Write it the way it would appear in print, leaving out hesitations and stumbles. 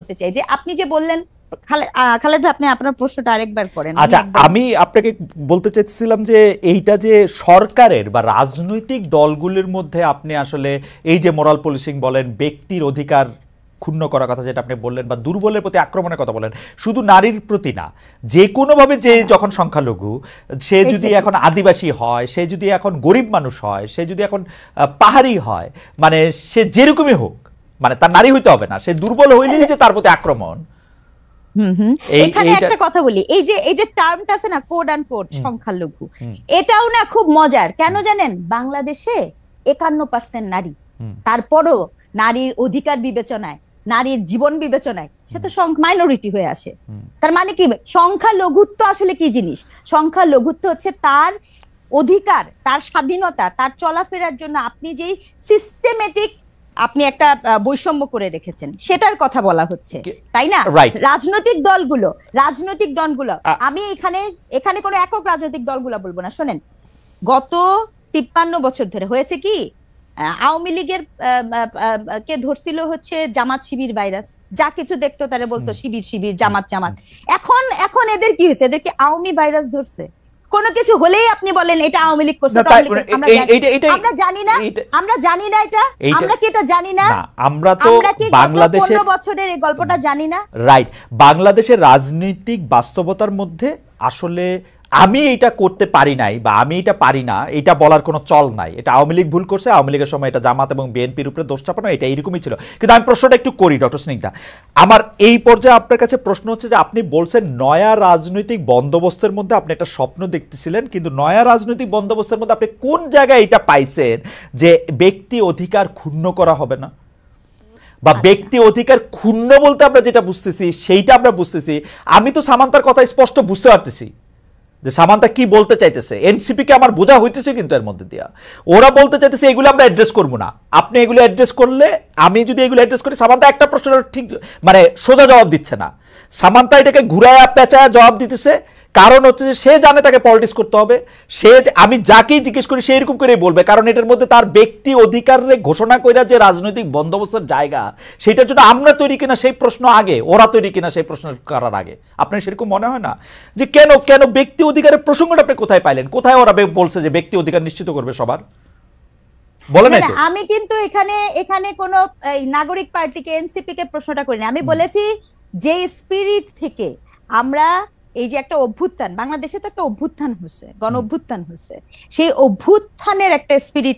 করতে চাই যে আপনি যে বললেন, খালেদ ভাই আপনি আপনার প্রশ্নটা আরেকবার করেন। আচ্ছা, আমি আপনাকে বলতে চাইছিলাম যে এইটা যে সরকারের বা রাজনৈতিক দলগুলির মধ্যে আপনি আসলে এই যে মোরাল পুলিশিং বলেন, ব্যক্তির অধিকার ক্ষুণ্ণ করার কথা যেটা আপনি বললেন, বা দুর্বলের প্রতি আক্রমণের কথা বলেন, শুধু নারীর প্রতি না, যে কোনোভাবে যে যখন সংখ্যালঘু, সে যদি এখন আদিবাসী হয়, সে যদি এখন গরিব মানুষ হয়, সে যদি এখন পাহাড়ি হয়, মানে সে যেরকমই হোক, মানে তার নারী হইতে হবে না, সে দুর্বল হইলেই যে তার প্রতি আক্রমণ। এখানে একটা কথা বলি, এই যে টার্মটা আছে না, কোড অ্যান্ড কোড সংখ্যালঘু, এটাও না খুব মজার। কেন জানেন? বাংলাদেশে 51% নারী, তারপরও নারীর অধিকার বিবেচনায়, নারীর জীবন বিবেচনায় সে তো মাইনরিটি হয়ে আসে। তার মানে কি সংখ্যালঘুত্ব আসলে কি জিনিস? সংখ্যালঘুত্ব হচ্ছে তার অধিকার, তার স্বাধীনতা, তার চলাফেরার জন্য আপনি যেই সিস্টেমেটিক আপনি একটা বৈষম্য করে রেখেছেন সেটার কথা বলা হচ্ছে, তাই না? রাজনৈতিক দলগুলো আমি এখানে কোনো একক রাজনৈতিক দলগুলো বলবো না। শোনেন, গত 53 বছর ধরে হয়েছে কি, আওয়ামী লীগের কে ধরছিল হচ্ছে জামাত শিবির ভাইরাস, যা কিছু দেখতো তারা বলতো শিবির শিবির, জামাত জামাত। এখন এদের কি হয়েছে? এদেরকে আওয়ামী ভাইরাস ধরছে। কোনো কিছু হলেই আপনি বলেন এটা আওয়ামী লীগ করছে। আমরা জানি না এটা, আমরা কি এটা জানি না? আমরা তো বাংলাদেশে 15 বছরের এই গল্পটা জানি না। রাইট, বাংলাদেশের রাজনৈতিক বাস্তবতার মধ্যে আসলে আমি এটা করতে পারি নাই বা আমি এটা পারি না, এটা বলার কোনো চল নাই। এটা আওয়ামী লীগ ভুল করছে, আওয়ামী লীগের সময় এটা জামাত এবং বিএনপির উপরে দোষ চাপানো, এটা এইরকমই ছিল। কিন্তু আমি প্রশ্নটা একটু করি ডক্টর স্নিগ্ধা, আমার এই পর্যায়ে আপনার কাছে প্রশ্ন হচ্ছে যে আপনি বলছেন নয়া রাজনৈতিক বন্দোবস্তের মধ্যে আপনি একটা স্বপ্ন দেখতেছিলেন, কিন্তু নয়া রাজনৈতিক বন্দোবস্তের মধ্যে আপনি কোন জায়গায় এটা পাইছেন যে ব্যক্তি অধিকার ক্ষুণ্ণ করা হবে না? বা ব্যক্তি অধিকার ক্ষুণ্ণ বলতে আমরা যেটা বুঝতেছি সেইটা আমরা বুঝতেছি। আমি তো সামান্তার কথা স্পষ্ট বুঝতে পারতেছি যে সামান্তা কি বলতে চাইতেছে, এনসিপি কে আমার বোঝা হইতেছে, কিন্তু এর মধ্যে দিয়া ওরা বলতে চাইতেছে এগুলো আমরা অ্যাড্রেস করবো না। আপনি এগুলো অ্যাড্রেস করলে, আমি যদি এগুলো অ্যাড্রেস করি, সামান্তা একটা প্রশ্নের ঠিক মানে সোজা জবাব দিচ্ছে না, সামান্তা এটাকে ঘুরায়া পেঁচায়া জবাব দিতেছে। কারণ হচ্ছে যে সে জানে তাকে পলিটিক্স করতে হবে, সে আমি যাকেই জিজ্ঞেস করি সে এরকম করেই বলবে, কারণ এটার মধ্যে তার ব্যক্তি অধিকারে ঘোষণা কইরা যে রাজনৈতিক বন্দোবস্তের জায়গা, সেটার জন্য আমরা তৈরি কিনা সেই প্রশ্ন আগে, ওরা তৈরি কিনা সেই প্রশ্ন করার আগে। আপনার সেরকম মনে হয় না যে কেন কেন ব্যক্তি অধিকারের প্রসঙ্গটা আপনি কোথায় পাইলেন? কোথায় ওরা বলছে যে ব্যক্তি অধিকার নিশ্চিত করবে সবার? বলেন না। আমি কিন্তু এখানে কোন নাগরিক পার্টিকে, এনসিপি কে প্রশ্নটা করিনি। আমি বলেছি যে স্পিরিট থেকে আমরা এই যে একটা অভ্যুত্থান, বাংলাদেশে তো একটা অভ্যুত্থান হচ্ছে, গণ অভ্যুত্থান হচ্ছে, সেই অভ্যুত্থানের একটা স্পিরিট